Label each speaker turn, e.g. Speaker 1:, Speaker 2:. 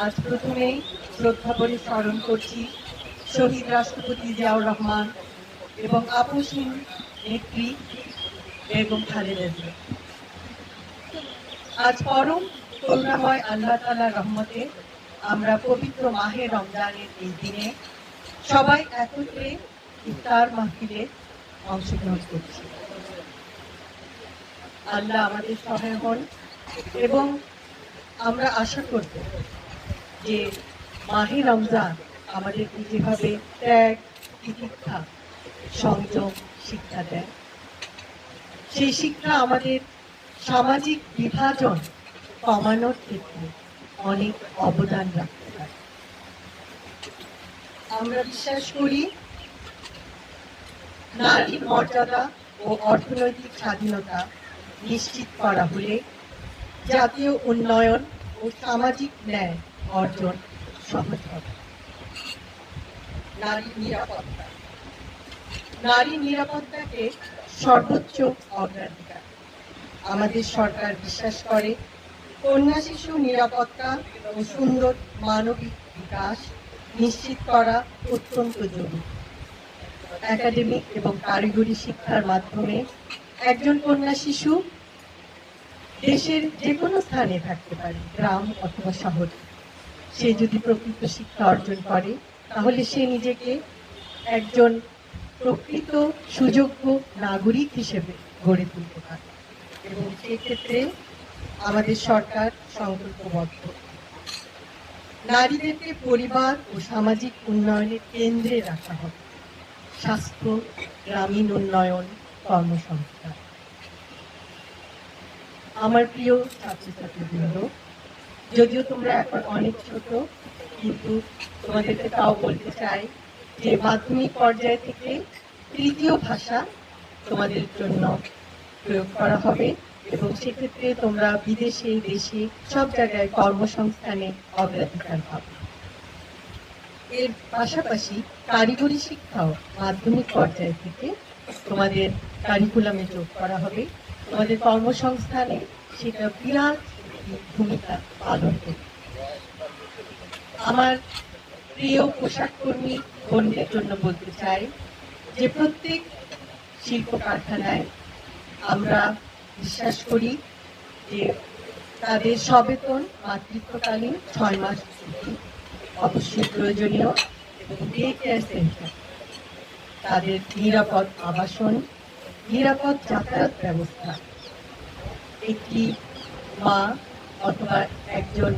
Speaker 1: আজ প্রথমেই শ্রদ্ধা করে স্মরণ করছি শহীদ রাষ্ট্রপতি জিয়াউর রহমান এবং আপসহীন নেত্রী বেগম খালেদা জিয়া। আজ পরম করুণাময় আল্লাহ তাআলার রহমতে আমরা পবিত্র মাহে রমজানের এই দিনে সবাই একত্রে ইফতার মাহফিলে অংশগ্রহণ করছি। আল্লাহ আমাদের সহায় হন এবং আমরা আশা করব যে মাহে রমজান আমাদেরকে যেভাবে ত্যাগ, তিতিক্ষা, সংযম শিক্ষা দেয়, সেই শিক্ষা আমাদের সামাজিক বিভাজন কমানোর ক্ষেত্রে অনেক অবদান রাখতে পারে। আমরা বিশ্বাস করি নারীর মর্যাদা ও অর্থনৈতিক স্বাধীনতা নিশ্চিত করা হলে জাতীয় উন্নয়ন ও সামাজিক ন্যায় অর্জন সহজ হবে। নারী নিরাপত্তাকে সর্বোচ্চ অগ্রাধিকার। আমাদের সরকার বিশ্বাস করে কন্যা শিশু নিরাপত্তা ও সুন্দর মানবিক বিকাশ নিশ্চিত করা অত্যন্ত জরুরি। একাডেমিক এবং কারিগরি শিক্ষার মাধ্যমে একজন কন্যা শিশু দেশের যে কোনো স্থানে থাকতে পারে, গ্রাম অথবা শহরে। সে যদি প্রকৃত শিক্ষা অর্জন করে তাহলে সে নিজেকে একজন প্রকৃত সুযোগ্য নাগরিক হিসেবে গড়ে তুলতে পারে এবং সেক্ষেত্রে আমাদের সরকার সংকল্পবদ্ধ। নারীদেরকে পরিবার ও সামাজিক উন্নয়নের কেন্দ্রে রাখা হবে। স্বাস্থ্য, গ্রামীণ উন্নয়ন, কর্মসংস্থান। আমার প্রিয় ছাত্রছাত্রীবৃন্দ, যদিও তোমরা এখন অনেক ছোট, কিন্তু তোমাদেরকে তাও বলতে চাই যে মাধ্যমিক পর্যায় থেকে তৃতীয় ভাষা তোমাদের জন্য প্রয়োগ করা হবে এবং সেক্ষেত্রে তোমরা বিদেশে, দেশে সব জায়গায় কর্মসংস্থানে অগ্রাধিকার পাবে। এর পাশাপাশি কারিগরি শিক্ষাও মাধ্যমিক পর্যায় থেকে তোমাদের কারিকুলামে যোগ করা হবে। তোমাদের কর্মসংস্থানে সেটা বিরাট ভূমিকা পালন করবে। আমার প্রিয় পোশাক কর্মী বোনদের জন্য বলতে চাই যে প্রত্যেক শিল্প কারখানায় আমরা বিশ্বাস করি যে তাদের সবেতন মাতৃত্বকালীন 6 মাস ছুটি অবশ্যই প্রয়োজনীয় এবং ডে কেয়ার সেন্টার, তাদের নিরাপদ আবাসন, নিরাপদ যাতায়াত ব্যবস্থা। একটি মা অথবা একজন